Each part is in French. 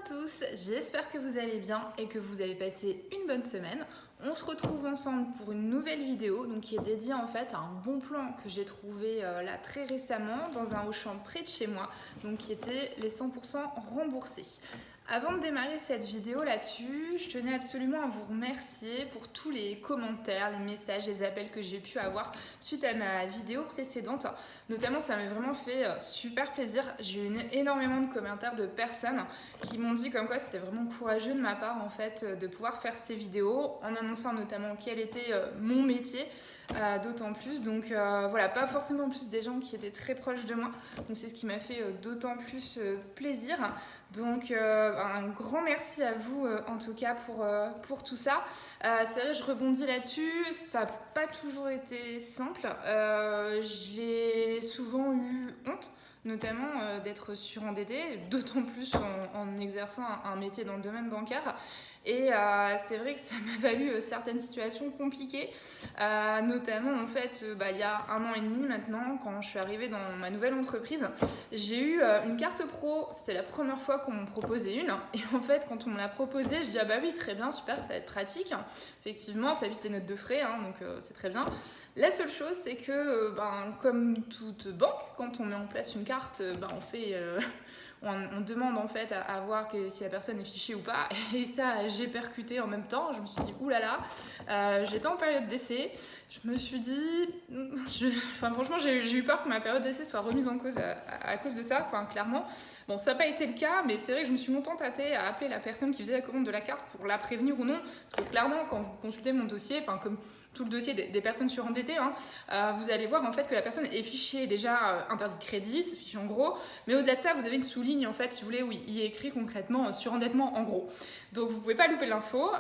tous, j'espère que vous allez bien et que vous avez passé une bonne semaine. On se retrouve ensemble pour une nouvelle vidéo qui est dédiée en fait à un bon plan que j'ai trouvé là très récemment dans un Auchan près de chez moi, donc qui était les 100% remboursés. Avant de démarrer cette vidéo là-dessus, je tenais absolument à vous remercier pour tous les commentaires, les messages, les appels que j'ai pu avoir suite à ma vidéo précédente. Notamment, ça m'a vraiment fait super plaisir. J'ai eu énormément de commentaires de personnes qui m'ont dit comme quoi c'était vraiment courageux de ma part en fait de pouvoir faire ces vidéos en annonçant notamment quel était mon métier, d'autant plus. Donc voilà, pas forcément plus des gens qui étaient très proches de moi. Donc c'est ce qui m'a fait d'autant plus plaisir. Donc un grand merci à vous en tout cas pour tout ça. C'est vrai, je rebondis là-dessus, ça n'a pas toujours été simple. J'ai souvent eu honte, notamment d'être surendettée, d'autant plus en exerçant un métier dans le domaine bancaire. Et c'est vrai que ça m'a valu certaines situations compliquées, notamment en fait il y a 1 an et demi maintenant, quand je suis arrivée dans ma nouvelle entreprise, j'ai eu une carte pro. C'était la première fois qu'on m'en proposait une, et en fait quand on me l'a proposée, je dis ah bah oui très bien, super, ça va être pratique, effectivement ça évite les notes de frais, donc c'est très bien. La seule chose c'est que comme toute banque, quand on met en place une carte, on fait on demande en fait à voir si la personne est fichée ou pas, et ça j'ai percuté en même temps. Je me suis dit oulala, j'étais en période d'essai, je me suis dit franchement j'ai eu peur que ma période d'essai soit remise en cause à cause de ça, clairement. Bon, ça n'a pas été le cas, mais c'est vrai que je me suis longtemps tâtée à appeler la personne qui faisait la commande de la carte pour la prévenir ou non, parce que clairement quand vous consultez mon dossier, comme tout le dossier des personnes surendettées, vous allez voir en fait que la personne est fichée déjà interdit de crédit, c'est fiché en gros, mais au-delà de ça vous avez une sous-ligne en fait, si vous voulez, où il est écrit concrètement surendettement en gros. Donc vous pouvez pas louper l'info.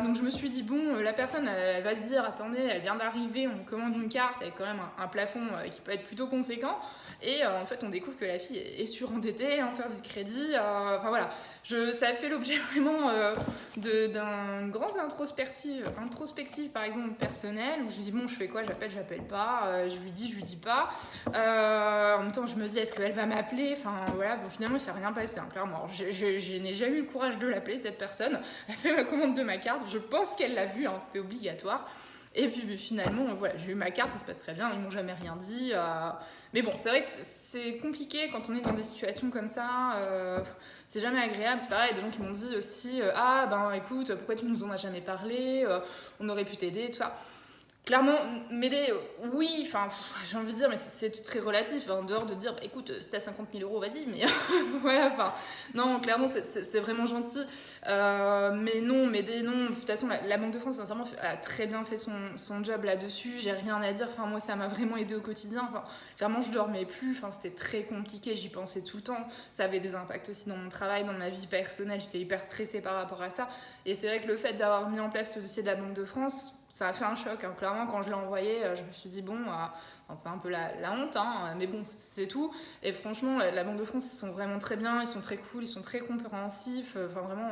Donc je me suis dit bon, la personne elle va se dire attendez, elle vient d'arriver, on commande une carte avec quand même un plafond qui peut être plutôt conséquent, et en fait on découvre que la fille est surendettée, interdit de crédit, voilà. Ça a fait l'objet vraiment d'un grand introspective par exemple personnelle, où je me dis bon je fais quoi, j'appelle pas, je lui dis pas, en même temps je me dis est-ce qu'elle va m'appeler, voilà. Bon, finalement il s'est rien passé, clairement. Je n'ai jamais eu le courage de l'appeler, cette personne. Elle a fait ma commande de ma carte, je pense qu'elle l'a vu, c'était obligatoire. Et puis finalement, voilà, j'ai eu ma carte, ça se passe très bien, ils m'ont jamais rien dit. Mais bon, c'est vrai que c'est compliqué quand on est dans des situations comme ça. C'est jamais agréable. C'est pareil, des gens qui m'ont dit aussi écoute, pourquoi tu nous en as jamais parlé, on aurait pu t'aider, tout ça. Clairement, m'aider, oui, j'ai envie de dire, mais c'est très relatif, en dehors de dire, écoute, si t'as 50 000 euros, vas-y, mais voilà, non, clairement, c'est vraiment gentil, mais non, m'aider, non, de toute façon, la Banque de France, sincèrement, a très bien fait son job là-dessus, j'ai rien à dire, moi, ça m'a vraiment aidé au quotidien, vraiment, je dormais plus, c'était très compliqué, j'y pensais tout le temps, ça avait des impacts aussi dans mon travail, dans ma vie personnelle, j'étais hyper stressée par rapport à ça, et c'est vrai que le fait d'avoir mis en place ce dossier de la Banque de France, ça a fait un choc, clairement. Quand je l'ai envoyé, je me suis dit bon, c'est un peu la honte, mais bon, c'est tout. Et franchement, la Banque de France, ils sont vraiment très bien, ils sont très cool, ils sont très compréhensifs, vraiment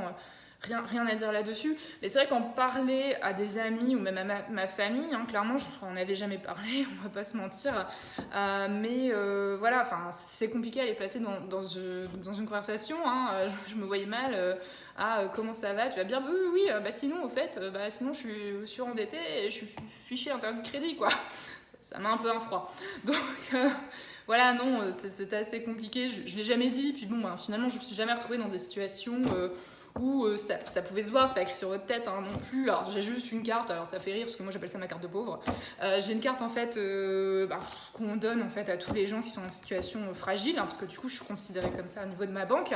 rien à dire là-dessus. Mais c'est vrai qu'en parler à des amis ou même à ma famille, clairement, on n'avait jamais parlé, on va pas se mentir, mais voilà, c'est compliqué à les placer dans une conversation, je me voyais mal. Comment ça va, tu vas bien, oui, sinon au fait, sinon je suis surendettée et je suis fichée interdit de crédit, quoi. Ça met un peu un froid. Donc voilà, non, c'était assez compliqué, je l'ai jamais dit, puis bon, finalement je me suis jamais retrouvée dans des situations où ça pouvait se voir, c'est pas écrit sur votre tête non plus. Alors j'ai juste une carte, alors ça fait rire parce que moi j'appelle ça ma carte de pauvre. J'ai une carte en fait qu'on donne en fait à tous les gens qui sont en situation fragile, parce que du coup je suis considérée comme ça au niveau de ma banque.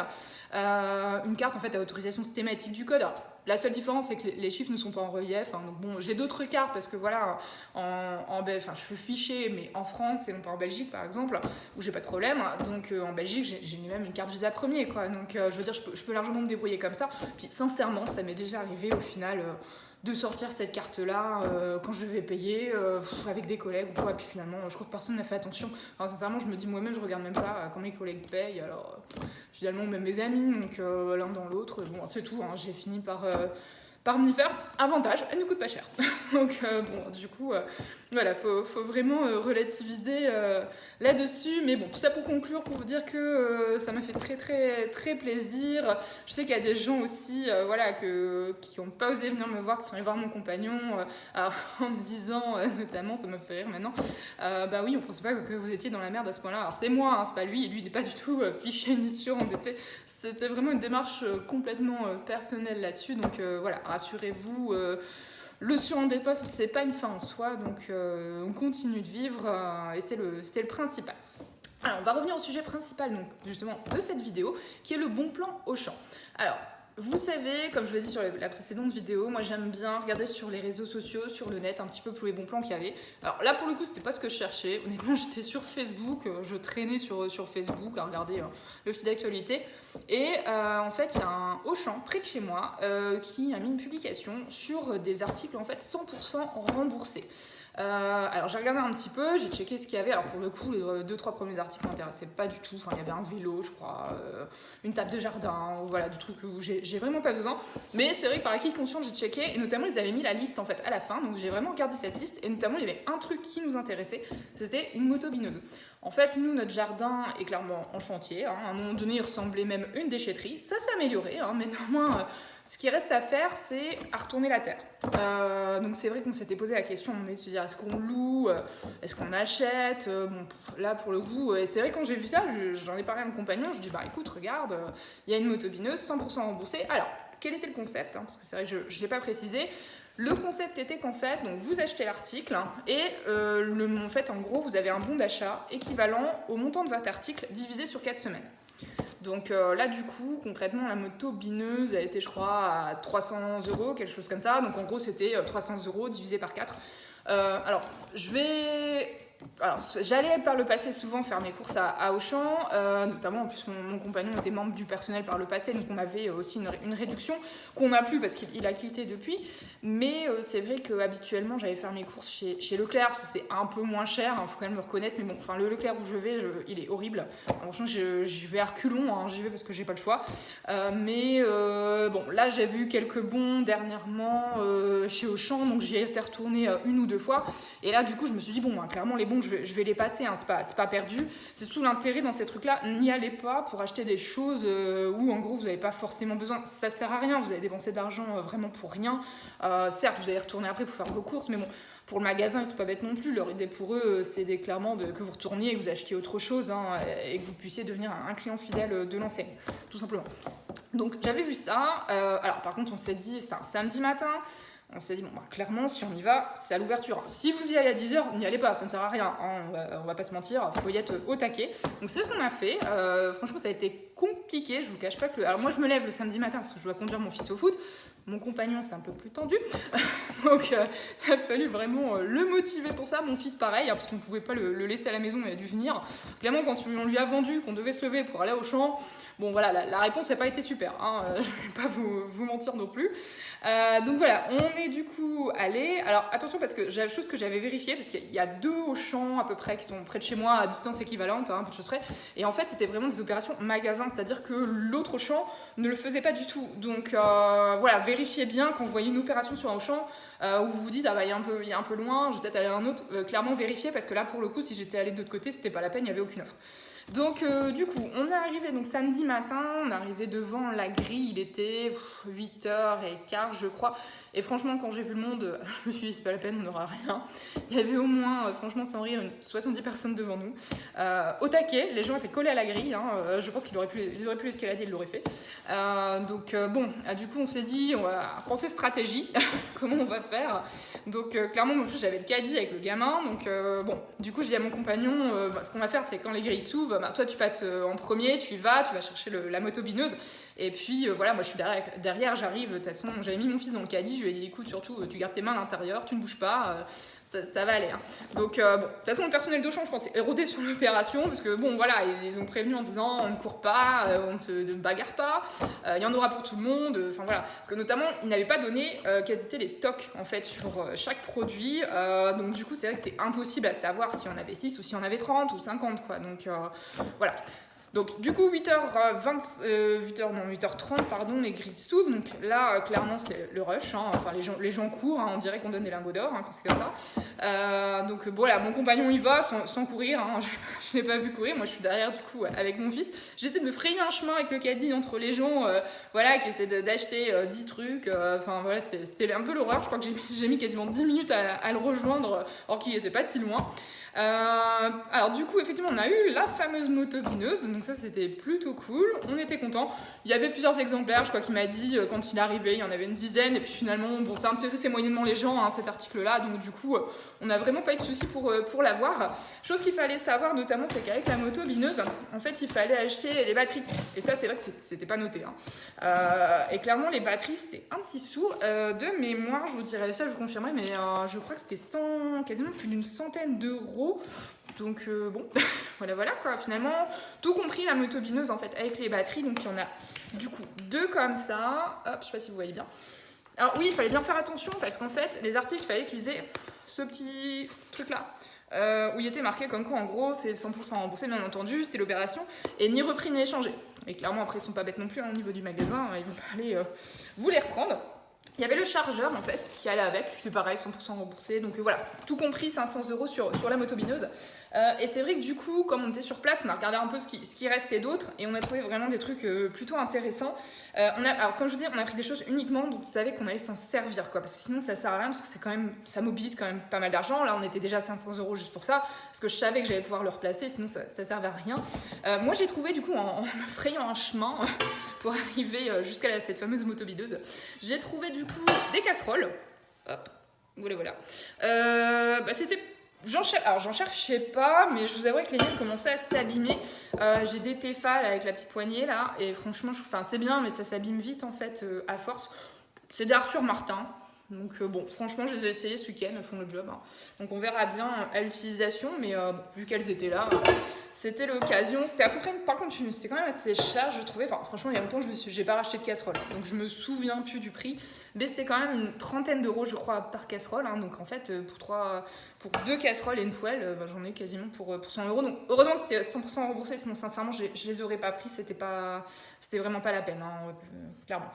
Une carte en fait à autorisation systématique du code. Alors, la seule différence c'est que les chiffres ne sont pas en relief, donc bon, j'ai d'autres cartes parce que voilà, je suis fichée mais en France et non pas en Belgique par exemple, où j'ai pas de problème. Donc en Belgique j'ai même une carte Visa premier, quoi. Donc je veux dire, je peux largement me débrouiller comme ça. Puis sincèrement, ça m'est déjà arrivé au final de sortir cette carte-là quand je devais payer avec des collègues ou quoi. Puis finalement, je crois que personne n'a fait attention. Sincèrement, je me dis moi-même, je regarde même pas quand mes collègues payent. Alors finalement, même mes amis, donc l'un dans l'autre, bon, c'est tout. J'ai fini par Parmifère, avantage, elle ne coûte pas cher. Donc bon, du coup, voilà, faut vraiment relativiser là-dessus. Mais bon, tout ça pour conclure, pour vous dire que ça m'a fait très plaisir. Je sais qu'il y a des gens aussi, voilà, qui n'ont pas osé venir me voir, qui sont allés voir mon compagnon, en me disant, notamment, ça m'a fait rire maintenant, bah oui, on pensait pas que vous étiez dans la merde à ce point-là. Alors c'est moi, hein, c'est pas lui, lui il n'est pas du tout fiché ni surendetté. C'était vraiment une démarche complètement personnelle là-dessus. Donc voilà, rassurez-vous. Le surendettement, c'est pas une fin en soi, donc on continue de vivre et c'était le principal. Alors, on va revenir au sujet principal, donc justement de cette vidéo, qui est le bon plan Auchan. Alors, vous savez, comme je l'ai dit sur la précédente vidéo, moi j'aime bien regarder sur les réseaux sociaux, sur le net, un petit peu tous les bons plans qu'il y avait. Alors là, pour le coup, c'était pas ce que je cherchais. Honnêtement, j'étais sur Facebook, je traînais sur Facebook à regarder le fil d'actualité. Et en fait, il y a un Auchan près de chez moi qui a mis une publication sur des articles en fait 100% remboursés. Alors j'ai regardé un petit peu, j'ai checké ce qu'il y avait. Alors pour le coup, les 2-3 premiers articles ne m'intéressaient pas du tout. Enfin, il y avait un vélo, je crois, une table de jardin, voilà, du truc où j'ai vraiment pas besoin. Mais c'est vrai que par acquis de conscience, j'ai checké et notamment ils avaient mis la liste en fait à la fin. Donc j'ai vraiment regardé cette liste et notamment il y avait un truc qui nous intéressait, c'était une moto-bineuse. En fait, nous, notre jardin est clairement en chantier. Hein. À un moment donné, il ressemblait même à une déchetterie. Ça s'est amélioré, hein, mais néanmoins, ce qui reste à faire, c'est à retourner la terre. Donc c'est vrai qu'on s'était posé la question, on se dit, est-ce qu'on loue, est-ce qu'on achète bon, là, pour le coup, c'est vrai que quand j'ai vu ça, j'en ai parlé à mon compagnon, je lui dis, bah écoute, regarde, il y a une motobineuse 100% remboursée. Alors, quel était le concept, hein, parce que c'est vrai que je ne l'ai pas précisé. Le concept était qu'en fait, donc vous achetez l'article et en fait, en gros, vous avez un bon d'achat équivalent au montant de votre article divisé sur 4 semaines. Donc là, du coup, concrètement, la moto bineuse a été, je crois, à 300 €, quelque chose comme ça. Donc en gros, c'était 300 € divisé par 4. Alors, j'allais par le passé souvent faire mes courses à Auchan, notamment en plus mon compagnon était membre du personnel par le passé, donc on avait aussi une réduction qu'on n'a plus parce qu'il a quitté depuis. Mais c'est vrai qu'habituellement j'allais faire mes courses chez Leclerc parce que c'est un peu moins cher, il faut quand même le reconnaître. Mais bon, enfin le Leclerc où je vais, il est horrible. Franchement, j'y vais à reculons, hein, j'y vais parce que j'ai pas le choix. Mais bon, là j'ai vu quelques bons dernièrement chez Auchan, donc j'y ai été retournée une ou deux fois. Et là du coup je me suis dit bon, clairement les bons je vais les passer, hein, c'est pas perdu. C'est surtout l'intérêt dans ces trucs-là, n'y allez pas pour acheter des choses où en gros vous n'avez pas forcément besoin. Ça sert à rien, vous avez dépensé d'argent vraiment pour rien. Certes, vous allez retourner après pour faire vos courses, mais bon, pour le magasin, ils sont pas bêtes non plus. Leur idée pour eux, c'est clairement que vous retourniez et que vous achetiez autre chose, hein, et que vous puissiez devenir un client fidèle de l'enseigne, tout simplement. Donc j'avais vu ça. Alors par contre, on s'est dit, c'était un samedi matin. On s'est dit, bon, bah, clairement, si on y va, c'est à l'ouverture. Si vous y allez à 10h, n'y allez pas, ça ne sert à rien. Hein, on va pas se mentir, il faut y être au taquet. Donc c'est ce qu'on a fait. Franchement, ça a été compliqué. Je vous cache pas que. Alors moi, je me lève le samedi matin parce que je dois conduire mon fils au foot. Mon compagnon, c'est un peu plus tendu. Donc il a fallu vraiment le motiver pour ça. Mon fils, pareil, hein, parce qu'on ne pouvait pas le laisser à la maison, il a dû venir. Clairement, quand on lui a vendu qu'on devait se lever pour aller au champ, bon voilà, la réponse n'a pas été super. Hein, je ne vais pas vous mentir non plus. Donc voilà, on est du coup allé. Alors attention, parce que j'ai chose que j'avais vérifié, parce qu'il y a 2 Auchan à peu près qui sont près de chez moi à distance équivalente, hein, peu de choses près. Et en fait, c'était vraiment des opérations magasin, c'est-à-dire que l'autre Auchan ne le faisait pas du tout. Donc voilà, vérifiez bien quand vous voyez une opération sur un Auchan où vous vous dites ah bah il y a un peu loin, je vais peut-être aller à un autre. Clairement vérifiez, parce que là pour le coup, si j'étais allée de l'autre côté, c'était pas la peine, il n'y avait aucune offre. Donc du coup, on est arrivé donc samedi matin, on est arrivé devant la grille, il était 8h15 je crois. Et franchement, quand j'ai vu le monde, je me suis dit c'est pas la peine, on n'aura rien. Il y avait au moins, franchement sans rire, 70 personnes devant nous. Au taquet, les gens étaient collés à la grille, hein, je pense qu'ils auraient pu l'escalader, ils l'auraient fait. Donc bon, du coup on s'est dit, on va penser stratégie, comment on va faire. Donc clairement, moi j'avais le caddie avec le gamin, donc bon, du coup j'ai dit à mon compagnon, ce qu'on va faire c'est quand les grilles s'ouvrent, toi tu passes en premier, tu vas chercher la motobineuse, et puis voilà, moi je suis derrière, j'arrive, de toute façon j'avais mis mon fils dans le caddie, je lui ai dit écoute, surtout tu gardes tes mains à l'intérieur, tu ne bouges pas, ça va aller. Hein. Donc bon, de toute façon le personnel d'Auchan je pense est rodé sur l'opération, parce que bon voilà, ils ont prévenu en disant on ne court pas, on ne se bagarre pas, il y en aura pour tout le monde, enfin voilà, parce que notamment ils n'avaient pas donné quels étaient les stocks en fait sur chaque produit, donc du coup c'est vrai que c'est impossible à savoir si on avait 6 ou si on avait 30 ou 50 quoi, donc voilà. Donc du coup 8h30 pardon, les grilles s'ouvrent, donc là clairement c'était le rush, hein. Enfin les gens courent, hein. On dirait qu'on donne des lingots d'or, hein, quand c'est comme ça. Donc voilà, mon compagnon y va sans courir, hein. Je l'ai pas vu courir, moi je suis derrière du coup avec mon fils. J'essaie de me frayer un chemin avec le caddie entre les gens voilà, qui essaient d'acheter 10 trucs, enfin voilà, c'était un peu l'horreur. Je crois que j'ai mis quasiment 10 minutes à le rejoindre alors qu'il était pas si loin. Alors du coup effectivement on a eu la fameuse motobineuse, donc ça c'était plutôt cool, on était contents. Il y avait plusieurs exemplaires, je crois qu'il m'a dit quand il est arrivé il y en avait une dizaine, et puis finalement bon, ça intéressait moyennement les gens, hein, cet article là, donc du coup on n'a vraiment pas eu de soucis pour l'avoir. Chose qu'il fallait savoir notamment, c'est qu'avec la motobineuse en fait il fallait acheter les batteries, et ça c'est vrai que c'était pas noté, hein. Et clairement les batteries c'était un petit sou, de mémoire je vous dirais ça, je vous confirmerai, mais je crois que c'était quasiment plus d'une centaine d'euros. Donc bon, voilà quoi, finalement, tout compris la motobineuse en fait avec les batteries, donc il y en a du coup 2 comme ça, hop, je sais pas si vous voyez bien. Alors oui, il fallait bien faire attention parce qu'en fait, les articles, il fallait qu'ils aient ce petit truc là, où il était marqué comme quoi en gros c'est 100% remboursé, bien entendu, c'était l'opération, et ni repris ni échangé. Et clairement après ils sont pas bêtes non plus, hein, au niveau du magasin, ils vont pas aller vous les reprendre. Il y avait le chargeur en fait qui allait avec, qui est pareil, 100% remboursé, donc voilà, tout compris 500 € sur la motobineuse. Et c'est vrai que du coup, comme on était sur place, on a regardé un peu ce qui restait d'autre, et on a trouvé vraiment des trucs plutôt intéressants. Alors comme je vous dis, on a pris des choses uniquement dont on savait qu'on allait s'en servir, quoi, parce que sinon ça sert à rien, parce que c'est quand même, ça mobilise quand même pas mal d'argent. Là on était déjà à 500 € juste pour ça, parce que je savais que j'allais pouvoir le replacer, sinon ça servait à rien. Moi j'ai trouvé du coup en me frayant un chemin pour arriver jusqu'à cette fameuse motobineuse, j'ai trouvé du coup des casseroles. Hop, voilà. C'était... J'en cherchais pas, mais je vous avoue que les miennes commençaient à s'abîmer. J'ai des Tefal avec la petite poignée là, et franchement, c'est bien, mais ça s'abîme vite en fait à force. C'est d'Arthur Martin. Donc bon, franchement, je les ai essayées ce week-end, elles font le job, hein. Donc on verra bien à l'utilisation, mais vu qu'elles étaient là, c'était l'occasion. C'était à peu près, par contre, c'était quand même assez cher, je trouvais. Enfin, franchement, il y a longtemps, j'ai pas racheté de casserole, donc je me souviens plus du prix. Mais c'était quand même une trentaine d'euros, je crois, par casserole, hein. Donc en fait, pour 2 casseroles et une poêle, j'en ai eu quasiment pour 100 €. Donc heureusement que c'était 100% remboursé, sinon sincèrement, je les aurais pas pris. C'était vraiment pas la peine, hein, clairement.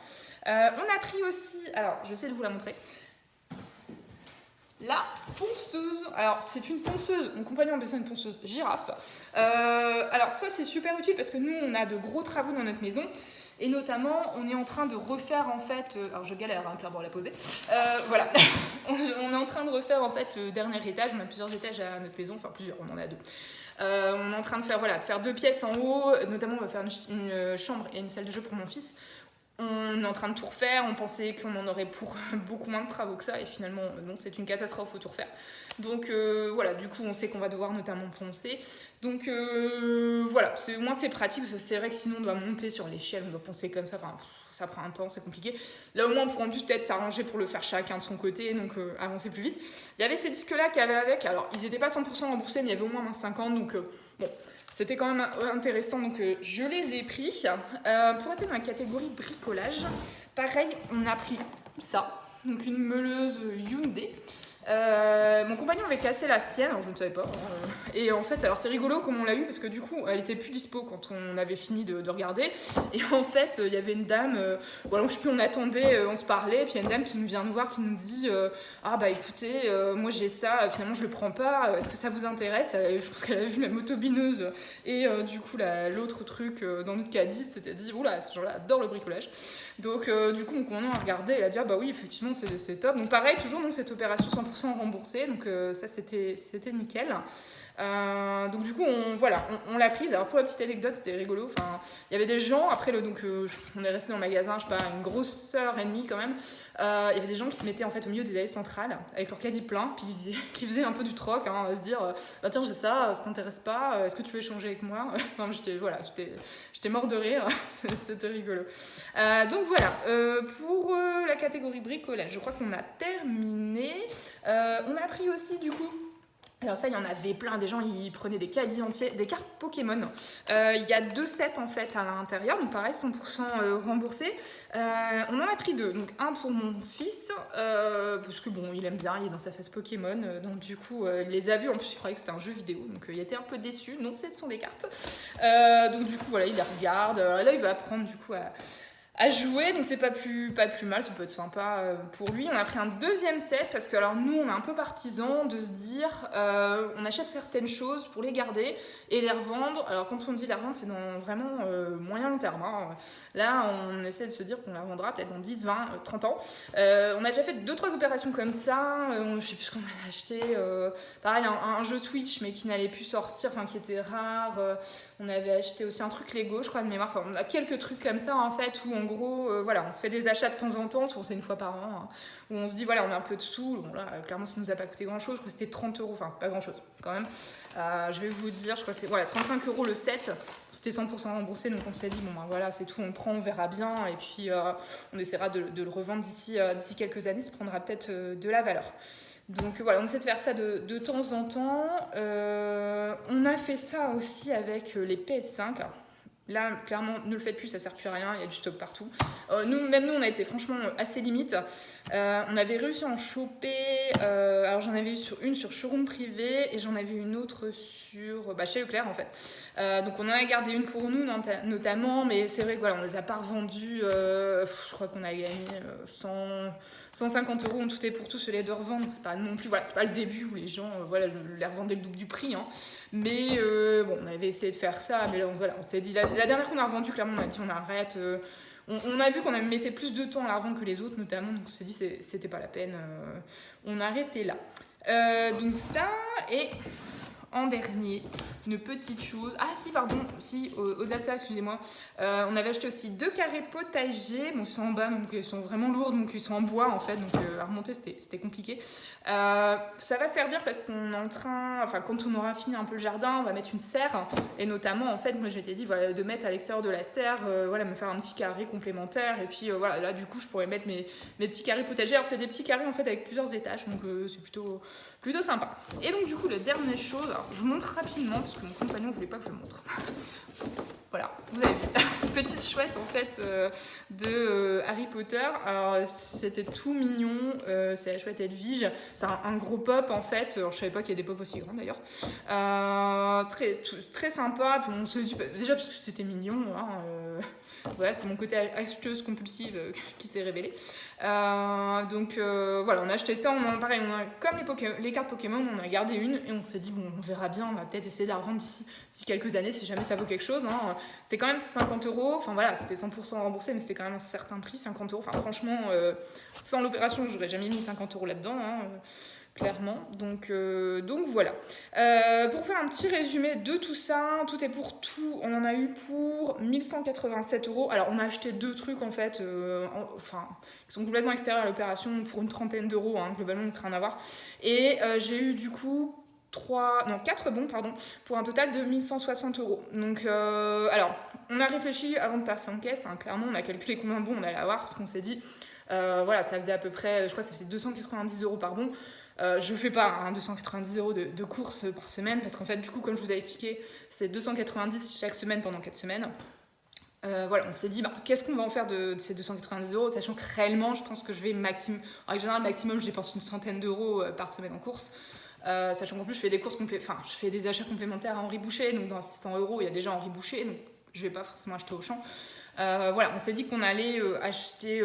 On a pris aussi, alors je vais essayer de vous la montrer, la ponceuse. Alors c'est une ponceuse, mon compagnon appelle ça une ponceuse girafe. Alors ça c'est super utile parce que nous on a de gros travaux dans notre maison, et notamment on est en train de refaire en fait, alors je galère hein, clairement à la poser, voilà, on est en train de refaire en fait le dernier étage. On a plusieurs étages à notre maison, enfin plusieurs, on en a 2. On est en train de faire 2 pièces en haut, notamment on va faire une chambre et une salle de jeu pour mon fils. On est en train de tout refaire, on pensait qu'on en aurait pour beaucoup moins de travaux que ça, et finalement non, c'est une catastrophe, faut tout refaire. Donc voilà, du coup on sait qu'on va devoir notamment poncer. Donc voilà, au moins c'est pratique, parce que c'est vrai que sinon on doit monter sur l'échelle, on doit poncer comme ça, enfin ça prend un temps, c'est compliqué. Là au moins on pourra peut-être s'arranger pour le faire chacun de son côté, donc avancer plus vite. Il y avait ces disques là qu'il y avait avec, alors ils n'étaient pas 100% remboursés, mais il y avait au moins moins 50, donc bon, c'était quand même intéressant, donc je les ai pris. Pour rester dans la catégorie bricolage, pareil, on a pris ça, donc une meuleuse Hyundai. Mon compagnon avait cassé la sienne, alors je ne savais pas, et en fait alors c'est rigolo comme on l'a eu, parce que du coup elle était plus dispo quand on avait fini de regarder, et en fait il y avait une dame, voilà, je sais plus, on attendait, on se parlait, et puis il y a une dame qui nous vient nous voir, qui nous dit ah bah écoutez, moi j'ai ça, finalement je le prends pas, est-ce que ça vous intéresse? Je pense qu'elle a vu la motobineuse et du coup l'autre truc dans notre caddie, c'était dit oula, ce genre-là adore le bricolage. Donc du coup mon compagnon a regardé, elle a dit ah bah oui effectivement c'est top. Donc pareil, toujours dans cette opération 100% remboursée, donc ça c'était nickel. Donc du coup on l'a prise. Alors pour la petite anecdote, c'était rigolo, enfin il y avait des gens après on est resté dans le magasin, je sais pas, une grosse heure et demie quand même. Il y avait des gens qui se mettaient en fait au milieu des allées centrales avec leur caddie plein, puis qui faisaient un peu du troc, hein, à se dire bah tiens j'ai ça t'intéresse pas, est-ce que tu veux échanger avec moi? Enfin, j'étais mort de rire, c'était rigolo. Donc voilà, pour la catégorie bricolage, je crois qu'on a terminé. On a pris aussi du coup Alors ça, il y en avait plein, des gens ils prenaient des caddies entiers, des cartes Pokémon. Il y a 2 sets en fait à l'intérieur, donc pareil 100% remboursé. On en a pris 2, donc un pour mon fils, parce que bon, il aime bien, il est dans sa phase Pokémon, donc du coup il les a vus, en plus il croyait que c'était un jeu vidéo, donc il était un peu déçu, non ce sont des cartes. Donc du coup voilà, il les regarde, là il va apprendre du coup à jouer, donc c'est pas plus mal, ça peut être sympa pour lui. On a pris un deuxième set parce que alors nous on est un peu partisans de se dire on achète certaines choses pour les garder et les revendre. Alors quand on dit les revendre, c'est dans vraiment moyen long terme, hein. Là on essaie de se dire qu'on la revendra peut-être dans 10, 20, 30 ans. On a déjà fait 2-3 opérations comme ça, je sais plus ce qu'on avait acheté, pareil un jeu Switch mais qui n'allait plus sortir, enfin qui était rare. On avait acheté aussi un truc Lego, je crois, de mémoire. Enfin, on a quelques trucs comme ça, en fait, où en gros, voilà, on se fait des achats de temps en temps, souvent c'est une fois par an, hein, où on se dit, voilà, on a un peu de sous. Bon, là, clairement, ça nous a pas coûté grand-chose. Je crois que c'était 30 euros, enfin, pas grand-chose, quand même. Je vais vous dire, je crois que c'est voilà, 35 euros le set. C'était 100% remboursé, donc on s'est dit, bon, ben voilà, c'est tout, on le prend, on verra bien. Et puis, on essaiera de le revendre d'ici quelques années, ça prendra peut-être de la valeur. Donc voilà, on essaie de faire ça de temps en temps. On a fait ça aussi avec les PS5. Alors, là, clairement, ne le faites plus, ça sert plus à rien, il y a du stock partout. Nous, on a été franchement assez limite. On avait réussi à en choper. Alors j'en avais eu une sur showroom privé et j'en avais une autre sur chez Leclerc en fait. Donc on en a gardé une pour nous notamment, mais c'est vrai que voilà, on les a pas revendues. Je crois qu'on a gagné 150 euros en tout et pour tout sur les deux reventes. C'est pas non plus, voilà, c'est pas le début où les gens voilà, les revendaient le double du prix. Hein. Mais bon, on avait essayé de faire ça, mais là voilà, on s'est dit, la dernière qu'on a revendue, clairement, on a dit on arrête. On a vu qu'on mettait plus de temps à la revendre que les autres, notamment, donc on s'est dit c'était pas la peine. On arrêtait là. Donc ça, et en dernier, une petite chose. Ah si, pardon, au-delà de ça, excusez-moi. On avait acheté aussi 2 carrés potagers. Bon, ils sont en bas, donc ils sont vraiment lourds, donc ils sont en bois en fait, donc à remonter c'était compliqué. Ça va servir parce qu'on est en train, enfin quand on aura fini un peu le jardin, on va mettre une serre. Et notamment, en fait, moi je m'étais dit voilà, de mettre à l'extérieur de la serre, voilà, me faire un petit carré complémentaire. Et puis voilà, là du coup, je pourrais mettre mes petits carrés potagers. Alors c'est des petits carrés en fait avec plusieurs étages, donc c'est plutôt sympa. Et donc du coup, la dernière chose, alors, je vous montre rapidement parce que mon compagnon ne voulait pas que je le montre. Voilà, vous avez vu, petite chouette en fait de Harry Potter. Alors c'était tout mignon, c'est la chouette Edwige. C'est un gros pop en fait. Alors, je savais pas qu'il y a des pops aussi grands d'ailleurs. Très sympa. Puis on se dit déjà parce que c'était mignon. Hein, voilà, c'était mon côté acheteuse compulsive qui s'est révélé. Donc voilà, on a acheté ça. Pareil, comme les cartes Pokémon, on a gardé une et on s'est dit bon, on verra bien. On va peut-être essayer de la revendre d'ici quelques années si jamais ça vaut quelque chose. Hein. C'était quand même 50 euros. Enfin voilà, c'était 100% remboursé, mais c'était quand même un certain prix, 50 euros. Enfin franchement, sans l'opération, j'aurais jamais mis 50 euros là-dedans. Hein, clairement. Donc voilà. Pour faire un petit résumé de tout ça, tout est pour tout, on en a eu pour 1187 euros. Alors on a acheté 2 trucs en fait, qui sont complètement extérieurs à l'opération pour une trentaine d'euros, hein, globalement, on ne peut rien avoir. Et j'ai eu du coup 4 bons, pour un total de 1160 euros. Donc, alors, on a réfléchi avant de passer en caisse, hein, clairement, on a calculé combien de bons on allait avoir, parce qu'on s'est dit, voilà, ça faisait à peu près, je crois que ça faisait 290 euros par bon. Je fais pas 290 euros de courses par semaine, parce qu'en fait, du coup, comme je vous avais expliqué, c'est 290 chaque semaine pendant 4 semaines. Voilà, on s'est dit, qu'est-ce qu'on va en faire de ces 290 euros, sachant que réellement, je pense que je vais en général, maximum, je dépense une centaine d'euros par semaine en courses. Sachant qu'en plus je fais des achats complémentaires à Henri Boucher, donc dans 600 euros il y a déjà Henri Boucher, donc je vais pas forcément acheter au champ. Voilà, on s'est dit qu'on allait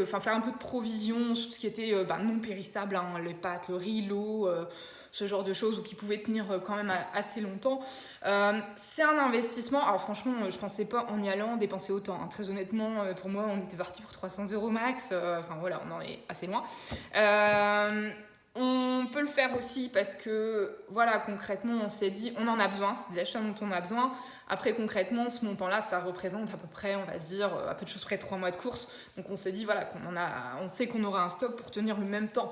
faire un peu de provision sur ce qui était non périssable, hein, les pâtes, le riz, l'eau, ce genre de choses, ou qui pouvaient tenir quand même assez longtemps. C'est un investissement. Alors franchement, je pensais pas en y allant dépenser autant, hein. Très honnêtement, pour moi on était parti pour 300 euros max. Voilà, on en est assez loin. On peut le faire aussi parce que, voilà, concrètement, on s'est dit, on en a besoin, c'est des achats dont on a besoin. Après, concrètement, ce montant-là, ça représente à peu près, on va dire, à peu de choses près 3 mois de course. Donc, on s'est dit, voilà, on sait qu'on aura un stock pour tenir le même temps.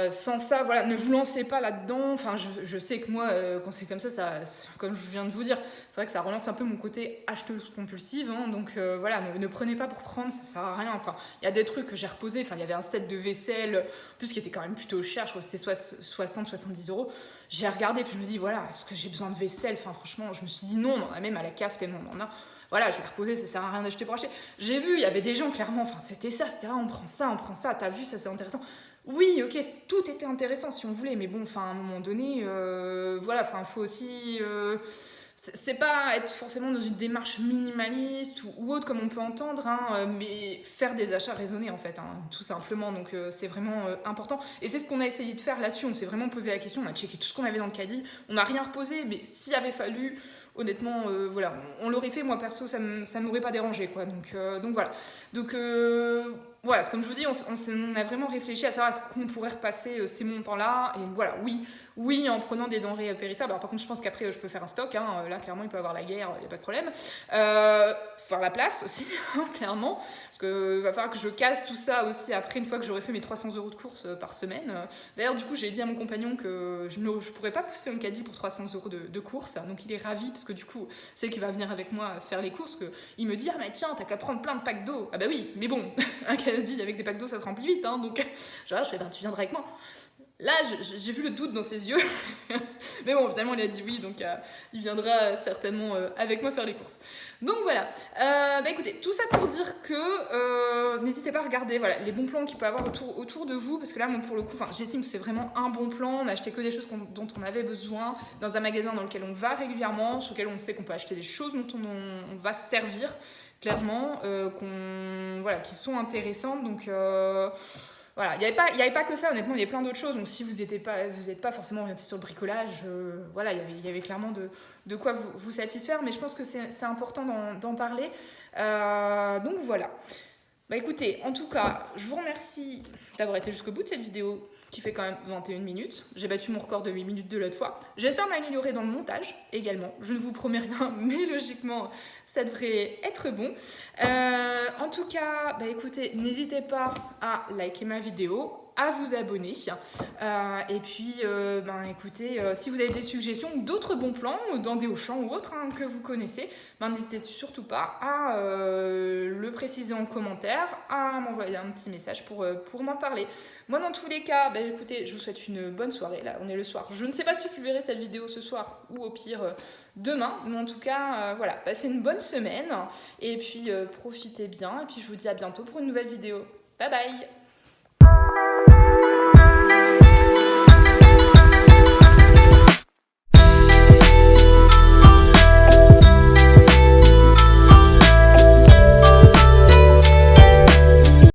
Sans ça, voilà, ne vous lancez pas là-dedans. Enfin, je sais que moi, quand c'est comme ça, comme je viens de vous dire, c'est vrai que ça relance un peu mon côté acheteuse compulsive. Hein, donc voilà, ne prenez pas pour prendre, ça sert à rien. Enfin, il y a des trucs que j'ai reposés. Enfin, il y avait un set de vaisselle, en plus qui était quand même plutôt cher. Je crois que c'était 60-70 euros. J'ai regardé, puis je me dis, voilà, est-ce que j'ai besoin de vaisselle? Enfin, franchement, je me suis dit non, on en a même à la caf tellement on en a. Voilà, je l'ai reposé, ça sert à rien d'acheter pour acheter. J'ai vu, il y avait des gens, clairement, enfin, c'était ça, on prend ça, t'as vu, ça c'est intéressant. Oui, ok, tout était intéressant si on voulait, mais bon, enfin, à un moment donné, voilà, enfin, faut aussi. C'est pas être forcément dans une démarche minimaliste ou autre comme on peut entendre, hein, mais faire des achats raisonnés en fait, hein, tout simplement. Donc c'est vraiment important. Et c'est ce qu'on a essayé de faire là-dessus. On s'est vraiment posé la question, on a checké tout ce qu'on avait dans le caddie. On n'a rien reposé, mais s'il avait fallu, honnêtement, voilà, on l'aurait fait. Moi perso, ça m'aurait pas dérangé, quoi. Donc voilà. Donc voilà, comme je vous dis, on a vraiment réfléchi à savoir est-ce qu'on pourrait repasser ces montants-là. Et voilà, oui, en prenant des denrées périssables. Alors, par contre, je pense qu'après, je peux faire un stock. Hein. Là, clairement, il peut y avoir la guerre, il n'y a pas de problème. Faire la place aussi, hein, clairement. Parce qu'il va falloir que je casse tout ça aussi après, une fois que j'aurai fait mes 300 € de courses par semaine. D'ailleurs, du coup, j'ai dit à mon compagnon que je ne pourrais pas pousser un caddie pour 300 € de courses. Donc, il est ravi parce que du coup, c'est qu'il va venir avec moi faire les courses. Il me dit, ah, mais tiens, t'as qu'à prendre plein de packs d'eau. Ah, bah oui, mais bon, un caddie avec des packs d'eau, ça se remplit vite. Hein, donc, je fais, ben, tu viendras avec moi. Là, j'ai vu le doute dans ses yeux. Mais bon, finalement, il a dit oui, donc il viendra certainement avec moi faire les courses. Donc voilà. Bah écoutez, tout ça pour dire que n'hésitez pas à regarder voilà, les bons plans qu'il peut y avoir autour de vous. Parce que là, moi, pour le coup, j'estime que c'est vraiment un bon plan. On a acheté que des choses dont on avait besoin dans un magasin dans lequel on va régulièrement, sur lequel on sait qu'on peut acheter des choses dont on va se servir, clairement, voilà, qui sont intéressantes. Donc. Voilà, il n'y avait pas que ça, honnêtement, il y avait plein d'autres choses. Donc, si vous n'êtes pas forcément orienté sur le bricolage, voilà, il y avait clairement de quoi vous satisfaire. Mais je pense que c'est important d'en parler. Donc, voilà. Bah écoutez, en tout cas, je vous remercie d'avoir été jusqu'au bout de cette vidéo qui fait quand même 21 minutes. J'ai battu mon record de 8 minutes de l'autre fois. J'espère m'améliorer dans le montage également. Je ne vous promets rien, mais logiquement, ça devrait être bon. En tout cas, bah écoutez, n'hésitez pas à liker ma vidéo, à vous abonner. Et puis, écoutez, si vous avez des suggestions ou d'autres bons plans dans des Auchan ou autres que vous connaissez, n'hésitez surtout pas à le préciser en commentaire, à m'envoyer un petit message pour m'en parler. Moi, dans tous les cas, écoutez, je vous souhaite une bonne soirée. Là, on est le soir. Je ne sais pas si vous verrez cette vidéo ce soir ou au pire demain. Mais en tout cas, voilà, passez une bonne semaine. Et puis, profitez bien. Et puis, je vous dis à bientôt pour une nouvelle vidéo. Bye bye!